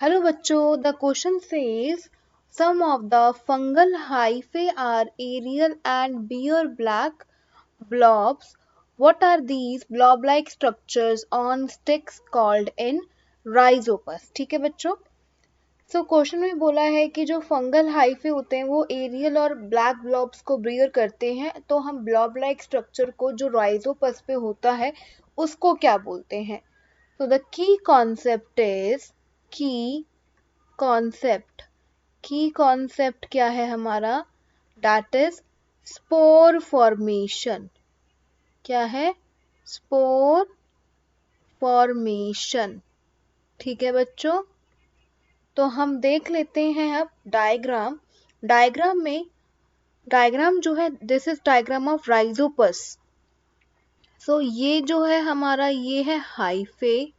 Hello बच्चों, the question says some of the fungal hyphae are aerial and bear black blobs. What are these blob-like structures on sticks called in rhizopus? ठीक है बच्चों, question में बोला है कि जो फंगल हाइफे होते हैं वो एरियल और ब्लैक ब्लॉब्स को ब्रियर करते हैं, तो हम ब्लॉब लाइक स्ट्रक्चर को जो राइजोपस पे होता है उसको क्या बोलते हैं? तो द कॉन्सेप्ट की कॉन्सेप्ट क्या है हमारा? That is spore formation. क्या है? Spore formation. ठीक है बच्चों, तो हम देख लेते हैं अब डायग्राम। डायग्राम जो है, this is diagram of Rhizopus. ये जो है हमारा, ये है hyphae,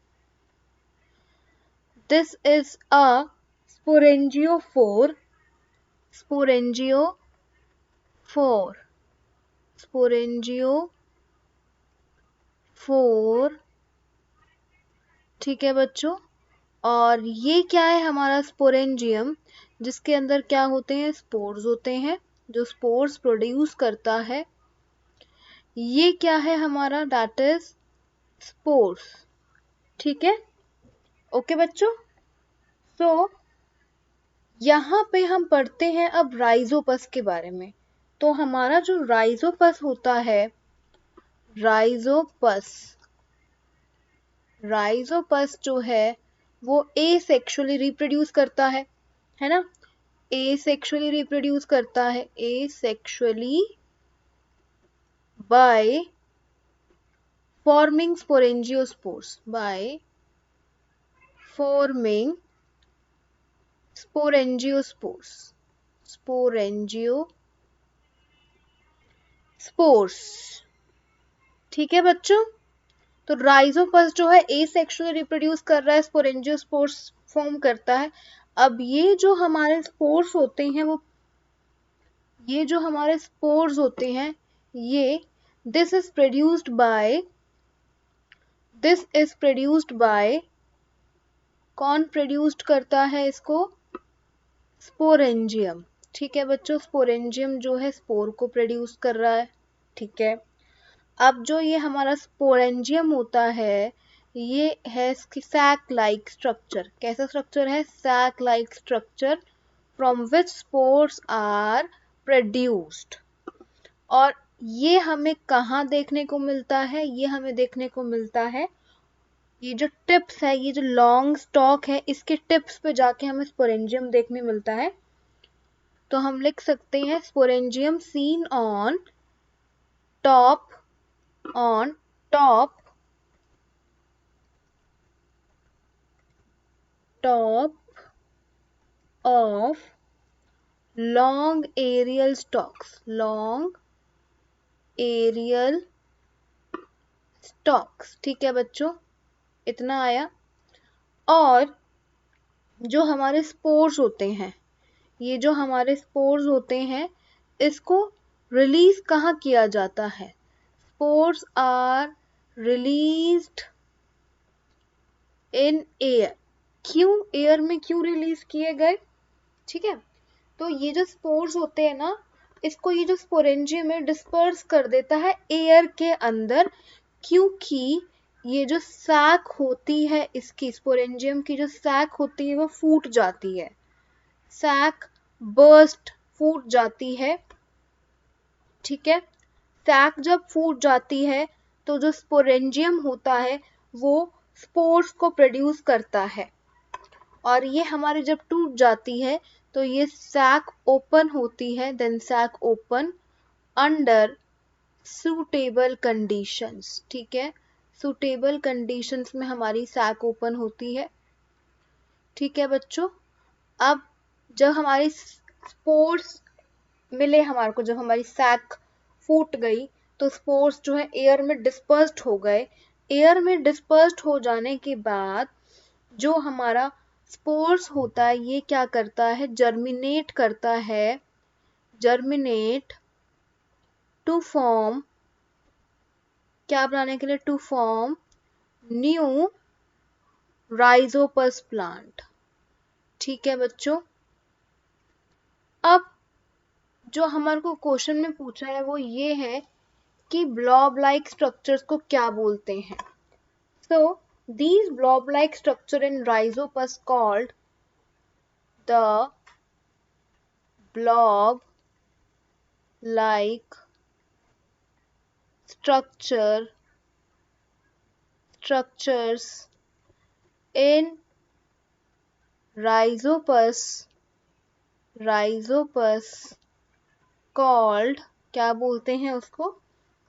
this is a sporangiophore, sporangiophore, sporangiophore. ठीक है बच्चों, और ये क्या है हमारा स्पोरेंजियम, जिसके अंदर क्या होते हैं? स्पोर्स होते हैं, जो स्पोर्स प्रोड्यूस करता है। ये क्या है हमारा? That is spores. ठीक है, ओके बच्चों। यहाँ पे हम पढ़ते हैं अब राइजोपस के बारे में। तो हमारा जो राइजोपस होता है, राइजोपस जो है वो एसेक्सुअली रिप्रोड्यूस करता है ना? एसेक्सुअली रिप्रोड्यूस करता है, asexually by forming sporangiospores, by forming sporangiospores, sporangiospores. ठीक है बच्चों, तो राइजोपस जो है एसेक्सुअली रिप्रोड्यूस कर रहा है, स्पोरेंजियोस्पोर्स फॉर्म करता है। अब ये जो हमारे स्पोर्स होते हैं वो, ये जो हमारे स्पोर्स होते हैं, ये दिस इज प्रोड्यूस्ड बाय कौन प्रोड्यूस्ड करता है इसको? स्पोरेंजियम। ठीक है बच्चों, स्पोरेंजियम जो है स्पोर को प्रोड्यूस कर रहा है। ठीक है, अब जो ये हमारा स्पोरेंजियम होता है, ये है सैक लाइक स्ट्रक्चर। कैसा स्ट्रक्चर है? Sac like structure from which spores are produced. और ये हमें कहाँ देखने को मिलता है? ये हमें देखने को मिलता है, ये जो टिप्स है, ये जो लॉन्ग स्टॉक है, इसके टिप्स पे जाके हमें स्पोरेंजियम देखने मिलता है। तो हम लिख सकते हैं sporangium seen on top of long aerial stalks, ठीक है बच्चों, इतना आया। और जो हमारे स्पोर्स होते हैं, ये जो हमारे स्पोर्स होते हैं, इसको रिलीज कहाँ किया जाता है? Spores are released in air. क्यों एयर में, क्यों रिलीज किए गए? ठीक है, तो ये जो स्पोर्स होते हैं ना, इसको ये जो स्पोरेंजियम में डिस्पर्स कर देता है एयर के अंदर, क्योंकि ये जो सैक होती है, इसकी स्पोरेंजियम की जो सैक होती है वो फूट जाती है, सैक बर्स्ट, फूट जाती है। ठीक है, सैक जब फूट जाती है तो जो स्पोरेंजियम होता है वो स्पोर्स को प्रोड्यूस करता है, और ये हमारी जब टूट जाती है तो ये सैक ओपन होती है, then sac open under suitable conditions. ठीक है, सुटेबल कंडीशंस में हमारी सैक ओपन होती है। ठीक है बच्चों, अब जब हमारी स्पोर्स मिले हमारे को, जब हमारी सैक फूट गई तो स्पोर्स जो है एयर में डिस्पर्स्ड हो गए। एयर में डिस्पर्स्ड हो जाने के बाद जो हमारा स्पोर्स होता है, ये क्या करता है? जर्मिनेट करता है, जर्मिनेट टू फॉर्म, क्या बनाने के लिए? To form new Rhizopus plant. ठीक है बच्चों, अब जो हमारे को क्वेश्चन में पूछा है वो ये है कि ब्लॉब लाइक स्ट्रक्चर्स को क्या बोलते हैं. So these blob like structure in rhizopus called the blob like structures in rhizopus called, क्या बोलते हैं उसको,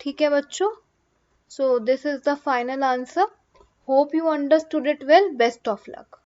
ठीक है बच्चों. So this is the final answer. Hope you understood it well. Best of luck.